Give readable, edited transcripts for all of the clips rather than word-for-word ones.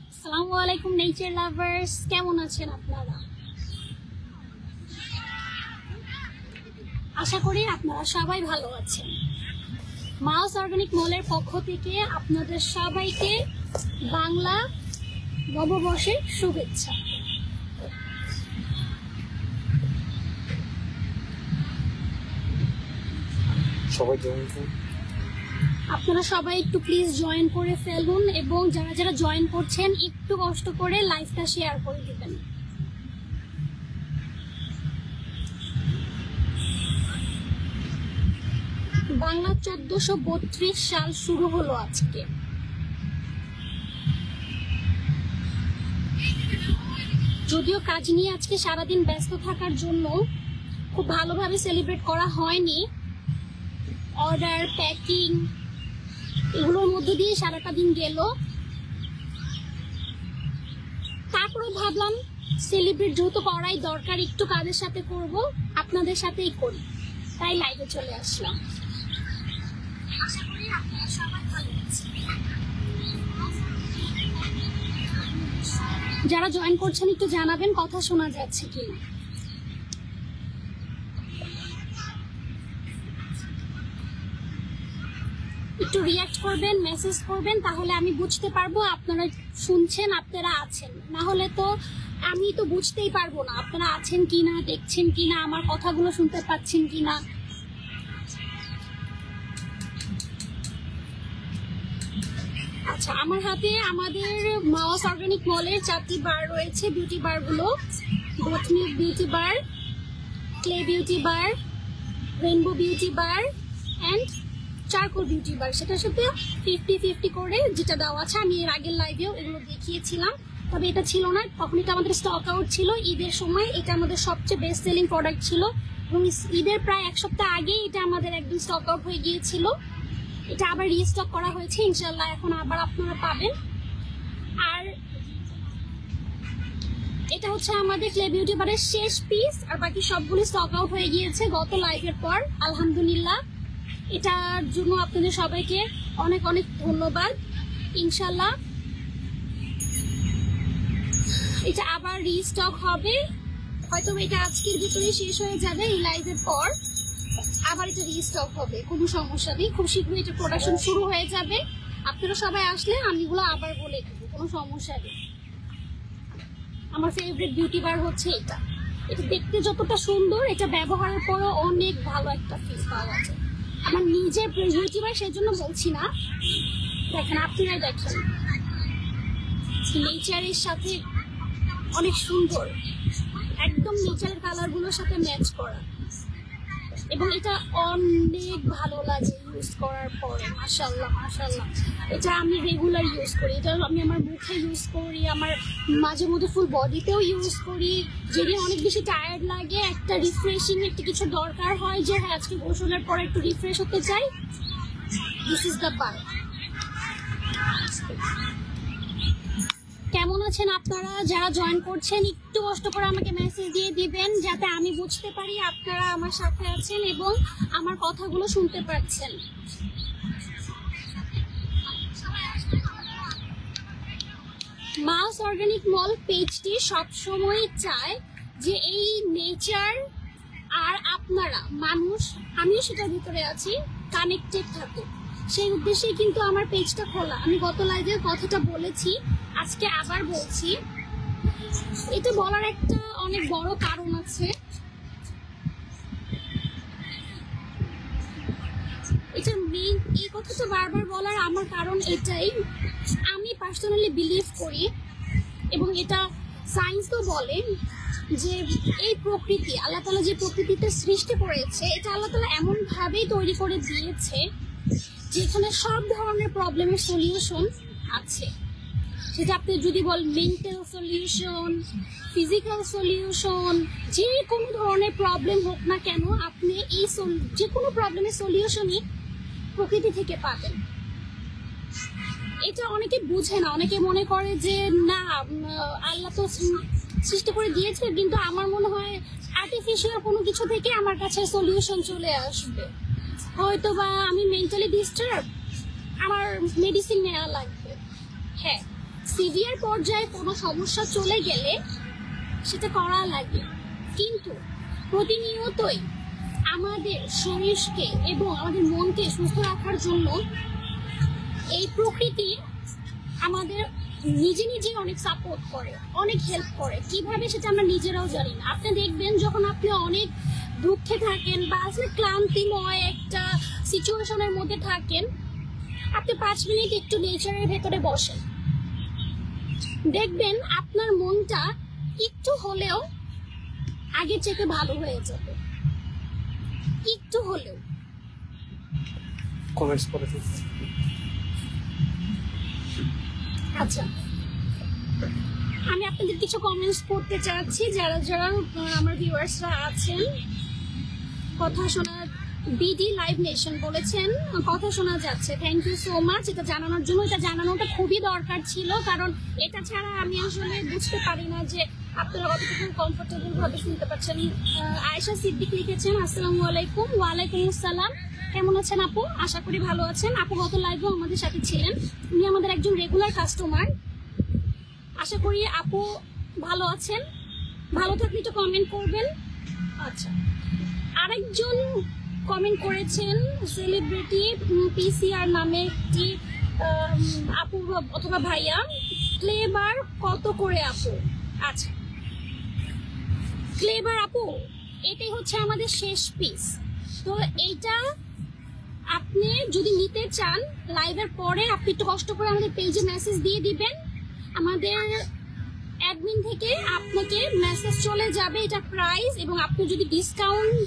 আসসালামু আলাইকুম nature lovers, কেমন আছেন আপনারা? আশা করি আপনারা সবাই ভালো আছেন। মাউস অর্গানিক মলের পক্ষ থেকে আপনাদের সবাইকে বাংলা নববর্ষের শুভেচ্ছা। আপনারা সবাই একটু প্লিজ জয়েন করে ফেলুন এবং যারা যারা জয়েন করছেন একটু কষ্ট করে লাইভটা শেয়ার করে দিবেন। বাংলা 1432 সাল শুরু হলো আজকে। যদিও কাজ নিয়ে আজকে সারাদিন ব্যস্ত থাকার জন্য খুব ভালোভাবে সেলিব্রেট করা হয়নি, অর্ডার প্যাকিং এগুলোর মধ্যে দিয়ে সারাটা দিন গেল। তারপরে ভাবলাম সেলিব্রেট যেহেতু করাই দরকার, একটু কাজের সাথে করব, আপনাদের সাথেই করি, তাই লাইভে চলে আসলাম। আশা করি আপনারা সবাই ভালো আছেন। যারা জয়েন করছেন একটু জানাবেন কথা শোনা যাচ্ছে কিনা। একটু রিঅ্যাক্ট করবেন, মেসেজ করবেন, তাহলে আমি বুঝতে পারবো আপনারা শুনছেন, আপনারা আছেন। না হলে তো আমি তো বুঝতেই পারবো না আপনারা আছেন কিনা, দেখছেন কিনা, আমার কথাগুলো শুনতে পাচ্ছেন কিনা। আচ্ছা, আমার হাতে আমাদের মাউস অর্গানিক মলের 4টি বার রয়েছে। বিউটি বার গুলো botanic beauty bar, clay beauty bar, rainbow beauty bar and charcoal beauty bar. সেটার সাথে 50-50 করে যেটা দেওয়া আছে। আমি এর আগের লাইভেও এগুলো দেখিয়েছিলাম, তবে এটা ছিল না, তখন এটা আমাদের স্টক আউট ছিল ঈদের সময়। এটা আমাদের সবচেয়ে বেস্ট সেলিং প্রোডাক্ট ছিল এবং ঈদের প্রায় এক সপ্তাহ আগেই এটা আমাদের একদম স্টক আউট হয়ে গিয়েছিল। এটা আবার রিস্টক করা হয়েছে ইনশাল্লাহ, এখন আবার আপনারা পাবেন। আর এটা হচ্ছে আমাদের ক্লে বিউটি বারের শেষ পিস, আর বাকি সবগুলো স্টক আউট হয়ে গিয়েছে গত লাইভের পর, আলহামদুলিল্লাহ। এটার জন্য আপনাদের সবাইকে অনেক অনেক ধন্যবাদ। ইনশাল্লাহ এটা আবার রিস্টক হবে, হয়তো এটা আজকের ভিতরে শেষ হয়ে যাবে এই লাইভের পর, আবার এটা রিস্টক হবে, কোনো সমস্যা নেই। খুব শীঘ্রই এটা প্রোডাকশন শুরু হয়ে যাবে। আপনারা সবাই আসলে আমি এগুলো আবার বলে দেবো, কোনো সমস্যা নেই। আমার ফেভারিট বিউটি বার হচ্ছে এটা। এটা দেখতে যতটা সুন্দর, এটা ব্যবহারের পরও অনেক ভালো একটা ফিল পাওয়া যায়। আমার নিজের বিউটি বার, সেই জন্য বলছি না। দেখেন, আপনারাই দেখেন, নেচারের সাথে অনেক সুন্দর, একদম নেচারের কালারগুলোর সাথে ম্যাচ করা, এবং এটা অনেক ভালো লাগে ইউজ করার পরে। মাশাআল্লাহ মাশাআল্লাহ, এটা আমি রেগুলার ইউজ করি। এটা আমি আমার মুখে ইউজ করি, আমার মাঝে মধ্যে ফুল বডিতেও ইউজ করি। যদি অনেক বেশি টায়ার্ড লাগে, একটা রিফ্রেশিং একটা কিছু দরকার হয়, যে হ্যাঁ আজকে গোসলের পরে একটু রিফ্রেশ হতে চাই, দিস ইজ দ্য বার। কেমন আছেন আপনারা? যারা জয়েন করছেন একটু কষ্ট করে আমাকে মেসেজ দিয়ে দিবেন, যাতে আমি বুঝতে পারি আপনারা আমার সাথে আছেন এবং আমার কথাগুলো শুনতে পাচ্ছেন। মাউস অর্গানিক মল পেজটি সবসময় চায় যে এই নেচার আর আপনারা মানুষ, আমিও সেটার ভিতরে আছি, কানেক্টেড থাকুক। সেই উদ্দেশ্যেই কিন্তু আমার পেজটা খোলা। আমি গত লাইভে কথাটা বলেছি, আজকে আবার বলছি। এটা বলার একটা অনেক বড় কারণ আছে। এটা মেইন, এই কথাটা বারবার বলার আমার কারণ এটাই, আমি পার্সোনালি বিলিভ করি এবং এটা সায়েন্স তো বলে যে এই প্রকৃতি, আল্লাহ তাআলা যে প্রকৃতিতে সৃষ্টি করেছে, এটা আল্লাহ তাআলা এমন ভাবেই তৈরি করে দিয়েছে যেখানে সব ধরনের প্রবলেমের সলিউশন আছে। সেটা আপনি যদি বল মেন্টাল সলিউশন, ফিজিক্যাল সলিউশন, যে কোনো ধরনের প্রবলেম হোক না কেন, আপনি এই যে কোনো প্রবলেমের সলিউশনই প্রকৃতি থেকে পাবেন। এটা অনেকে বুঝে না, অনেকে মনে করে যে না আল্লাহ তো সৃষ্টি করে দিয়েছে, কিন্তু আমার মনে হয় আর্টিফিশিয়াল কোনো কিছু থেকে আমার কাছে সলিউশন চলে আসবে। হয়তো বা আমি মেন্টালি ডিস্টার্ব, আমার মেডিসিন নেওয়া লাগবে। হ্যাঁ, সিভিয়ার পর্যায়ে কোনো সমস্যা চলে গেলে সেটা করা লাগে, কিন্তু প্রতিনিয়তই আমাদের শরীরকে এবং আমাদের মনকে সুস্থ রাখার জন্য এই প্রকৃতি আমাদের নিজে নিজে অনেক সাপোর্ট করে, অনেক হেল্প করে। কিভাবে সেটা আমরা নিজেরাও জানি না। আপনি দেখবেন যখন আপনি অনেক দুঃখে থাকেন বা আসলে ক্লান্তিময় একটা সিচুয়েশনের মধ্যে থাকেন, আপনি 5 মিনিট একটু নেচারের ভেতরে বসেন, দেখবেন আপনার মনটা একটু হলেও আগের চেয়ে ভালো হয়ে যাবে, একটু হলেও। কমেন্টস পড়ে আচ্ছা, আমি আপনাদের কিছু কমেন্টস পড়তে চাচ্ছি। যারা যারা আমার ভিউয়ার্সরা আছেন, কথা শোনা বিডি লাইভ নেশন বলেছেন কথা শোনা যাচ্ছে, থ্যাংক ইউ সো মাচ এটা জানানোর জন্য। এটা জানানোটা খুবই দরকার ছিল, কারণ এটা ছাড়া আমি আসলে বুঝতে পারি না যে আপনারা কতটুকু কমফোর্টেবল ভাবে শুনতে পাচ্ছেন। আয়েশা সিদ্দিক লিখেছেন আসসালামু আলাইকুম। ওয়ালাইকুম আসসালাম, কেমন আছেন আপু? আশা করি ভালো আছেন। আপু গত লাইভেও আমাদের সাথে ছিলেন, উনি আমাদের একজন রেগুলার কাস্টমার। আশা করি আপু ভালো আছেন, ভালো থাকলে একটু কমেন্ট করবেন। আচ্ছা, আরেকজন কমেন্ট করেছেন সেলিব্রিটি পিসিআর নামে একটি আপু অথবা ভাইয়া, ক্লেবার কত করে আপু? আচ্ছা, ক্লেবার আপু এটাই হচ্ছে আমাদের শেষ পিস। তো এইটা আপনি যদি নিতে চান লাইভের পরে আপনি একটু কষ্ট করে আমাদের পেজে মেসেজ দিয়ে দিবেন, আমাদের অ্যাডমিন থেকে আপনাকে মেসেজ চলে যাবে এটা প্রাইস, এবং আপনি যদি ডিসকাউন্ট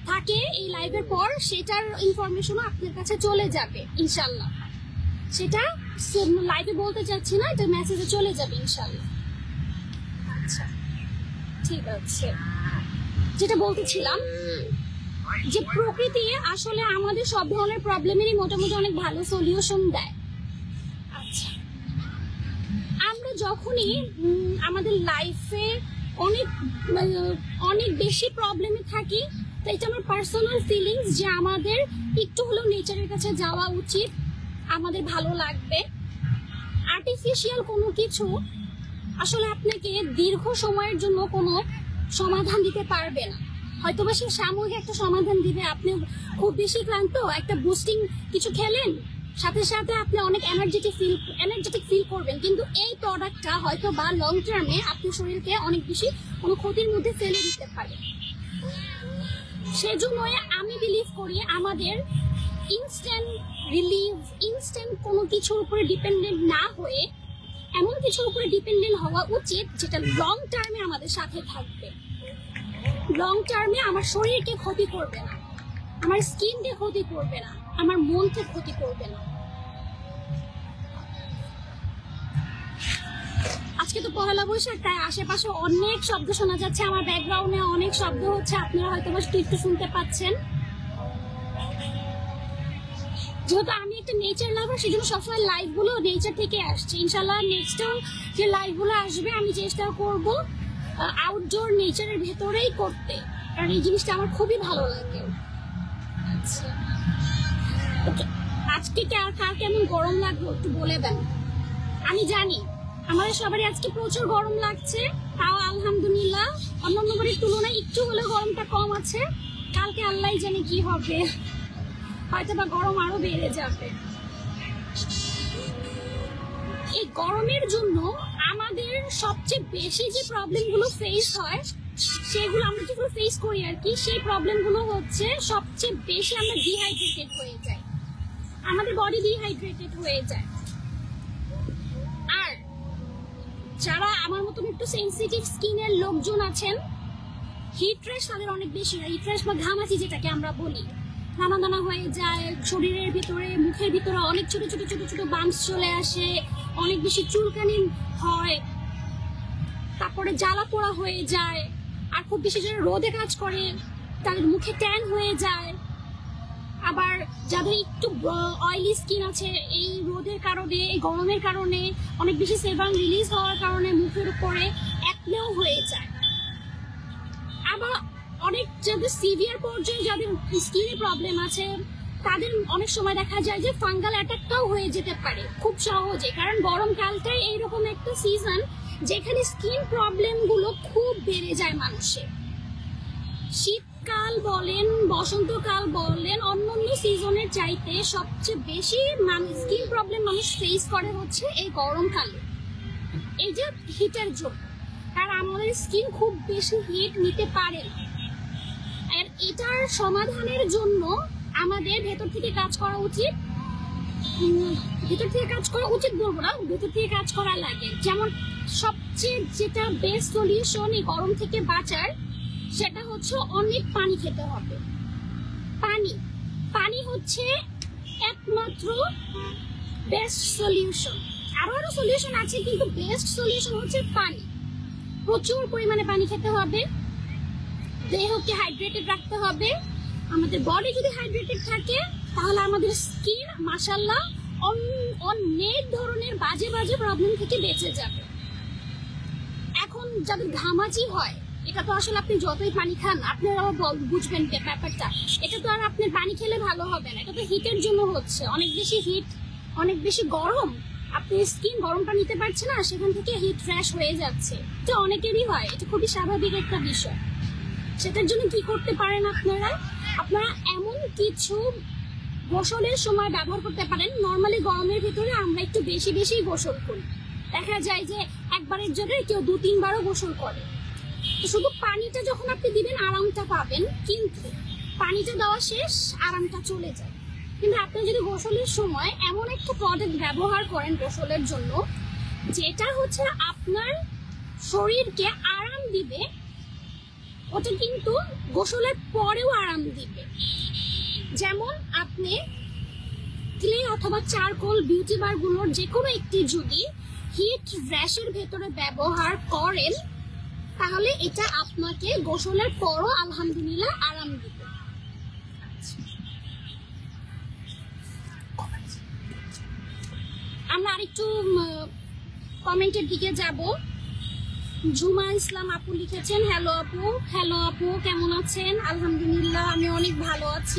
থাকে এই লাইভের পর সেটার ইনফরমেশনও আপনার কাছে চলে যাবে ইনশাল্লাহ। সেটা লাইভে বলতে চাচ্ছি না, এটা মেসেজে চলে যাবে ইনশাল্লাহ। আচ্ছা ঠিক আছে, যেটা বলতেছিলাম যে প্রকৃতি আসলে আমাদের সব ধরনের প্রবলেমেরই মোটামুটি অনেক ভালো সলিউশন দেয়। আচ্ছা, আমরা যখনই আমাদের লাইফে অনেক বেশি প্রবলেমে থাকি, তো এটা আমার পার্সোনাল ফিলিংস যে আমাদের একটু হলেও নেচারের কাছে যাওয়া উচিত, আমাদের ভালো লাগবে। আর্টিফিশিয়াল কোনো কিছু আসলে আপনাকে দীর্ঘ সময়ের জন্য কোনো সমাধান দিতে পারবে না। হয়তো বা সে সাময়িক একটা সমাধান দিবে, আপনি খুব বেশি ক্লান্ত, একটা বুস্টিং কিছু খেলেন, সাথে সাথে আপনি অনেক এনার্জেটিক ফিল করবেন, কিন্তু এই প্রোডাক্টটা হয়তো বা লং টার্মে আপনার শরীরকে অনেক বেশি কোনো ক্ষতির মধ্যে ফেলে দিতে পারে। সেজন্যই আমি বিলিভ করি আমাদের ইনস্ট্যান্ট রিলিফ, ইনস্ট্যান্ট কোনো কিছুর উপরে ডিপেন্ডেন্ট না হয়ে এমন কিছুর উপরে ডিপেন্ডেন্ট হওয়া উচিত যেটা লং টার্মে আমাদের সাথে থাকবে, লং টার্মে আমার শরীরকে ক্ষতি করবে না, আমার স্কিনকে ক্ষতি করবে না, আমার মনকে ক্ষতি করবে না। আজকে তো পহেলা বৈশাখ, তাই আশেপাশে অনেক শব্দ শোনা যাচ্ছে, আমার ব্যাকগ্রাউন্ডে অনেক শব্দ হচ্ছে, আপনারা হয়তো একটু শুনতে পাচ্ছেন। যেহেতু আমি একটা নেচার লাভার, সেজন্য সবসময় লাইভ গুলো নেচার থেকে আসছে। ইনশাল্লাহ নেক্সটও যে লাইভ গুলো আসবে আমি চেষ্টা করব আউটডোর নেচারের ভেতরেই করতে, কারণ এই জিনিসটা আমার খুবই ভালো লাগে। আচ্ছা, আজকে কার কেমন গরম লাগলো একটু বলে দেন। আমি জানি আমাদের সবারই আজকে প্রচুর গরম লাগছে, তাও আলহামদুলিল্লাহ অন্যান্য বারের তুলনায় একটু হলেও গরমটা কম আছে। কালকে আল্লাহ জানে কি হবে, হয়তো বা গরম আরো বেড়ে যাবে। এই গরমের জন্য আমাদের সবচেয়ে বেশি যে প্রবলেমগুলো ফেস হয়, সেগুলো আমরা যেগুলো ফেস করি আর কি, সেই প্রবলেমগুলো হচ্ছে সবচেয়ে বেশি আমরা ডিহাইড্রেটেড হয়ে যাই, আমাদের বডি ডিহাইড্রেটেড হয়ে যায়। আর যারা আমার মতন একটু সেন্সিটিভ স্কিনের লোকজন আছেন, হিট রেশ তাদের অনেক বেশি হয়। হিট রেশ বা ঘামাচি যেটাকে আমরা বলি, দানা দানা হয়ে যায় শরীরের ভিতরে, মুখের ভিতরে অনেক ছোট ছোট ছোট ছোট বাম্পস চলে আসে, অনেক বেশি চুলকানি হয়, তারপরে জ্বালা পোড়া হয়ে যায়। আর খুব বেশি যারা রোদে কাজ করে তাদের মুখে ট্যান হয়ে যায়। আবার যাদের একটু অয়েলি স্কিন আছে, এই রোদের কারণে, এই গরমের কারণে অনেক বেশি সেবাম রিলিজ হওয়ার কারণে মুখের উপরে একনেও হয়ে যায়। আবার অনেক যাদের সিভিয়ার পর্যায়ে যাদের স্কিনে প্রবলেম আছে, তাদের অনেক সময় দেখা যায় যে ফাঙ্গাল অ্যাটাকটাও হয়ে যেতে পারে খুব সহজে, কারণ গরমকালটাই এইরকম একটা সিজন যেখানে স্কিন প্রবলেম গুলো খুব বেড়ে যায় মানুষের। শীতকাল বলেন, বসন্তকাল বলেন, অন্যান্য সিজনের চাইতে সবচেয়ে বেশি স্কিন প্রবলেম মানুষ ফেস করে হচ্ছে এই গরমকালে, এই যে হিটের জন্য। কারণ আমাদের স্কিন খুব বেশি হিট নিতে পারে না। আর এটার সমাধানের জন্য আমাদের ভেতর থেকে কাজ করা উচিত। ভেতর থেকে কাজ করা উচিত বলবো না, ভেতর থেকে কাজ করা লাগে। যেমন সবচেয়ে যেটা বেস্ট সলিউশন এই গরম থেকে বাঁচার, সেটা হচ্ছে অনেক পানি খেতে হবে। পানি হচ্ছে একমাত্র বেস্ট সলিউশন। আরো সলিউশন আছে, কিন্তু বেস্ট সলিউশন হচ্ছে পানি। প্রচুর পরিমাণে পানি খেতে হবে, দেহকে হাইড্রেটেড রাখতে হবে। আমাদের বডি যদি হাইড্রেটেড থাকে তাহলে আমাদের স্কিন মাশাআল্লাহ অনেক ধরনের বাজে বাজে প্রবলেম থেকে বেঁচে যাবে। এখন যাদের ঘামাচি হয়, এটা তো আসলে আপনি যতই পানি খান আপনারা বুঝবেন ব্যাপারটা। এটা তো আর আপনার পানি খেলে ভালো হবে না, এটা তো হিটের জন্য হচ্ছে। অনেক বেশি হিট, অনেক বেশি গরম, আপনি স্কিন গরমটা নিতে পারছে না, সেখান থেকে হিট ফ্ল্যাশ হয়ে যাচ্ছে। এটা অনেকেরই হয়, এটা খুবই স্বাভাবিক একটা বিষয়। সেটার জন্য কি করতে পারেন আপনারা এমন কিছু গোসলের সময় ব্যবহার করতে পারেন। নর্মালি গরমের ভিতরে আমরা একটু বেশি বেশি গোসল করি, দেখা যায় যে একবারের জায়গায় কেউ 2-3 বারও গোসল করে। তো শুধু পানিটা যখন আপনি দিবেন আরামটা পাবেন, কিন্তু পানিটা দেওয়া শেষ আরামটা চলে যায়। কিন্তু আপনি যদি গোসলের সময় এমন একটা প্রোডাক্ট ব্যবহার করেন গোসলের জন্য, যেটা হচ্ছে আপনার শরীরকে আরাম দিবে, ওটা কিন্তু গোসলের পরেও আরাম দিবে। যেমন আপনি ক্লে অথবা চারকোল বিউটি বার গুলোর যে কোনো একটি যদি হিট র্যাশের ভেতরে ব্যবহার করেন, তাহলে এটা আপনাকে গোসলের পরও আলহামদুলিল্লাহ আরাম দিবে। আমরা আরেকটু কমেন্টের দিকে যাব। ঝুমা ইসলাম আপু লিখেছেন, হ্যালো আপু কেমন আছেন? আলহামদুলিল্লাহ আমি অনেক ভালো আছি।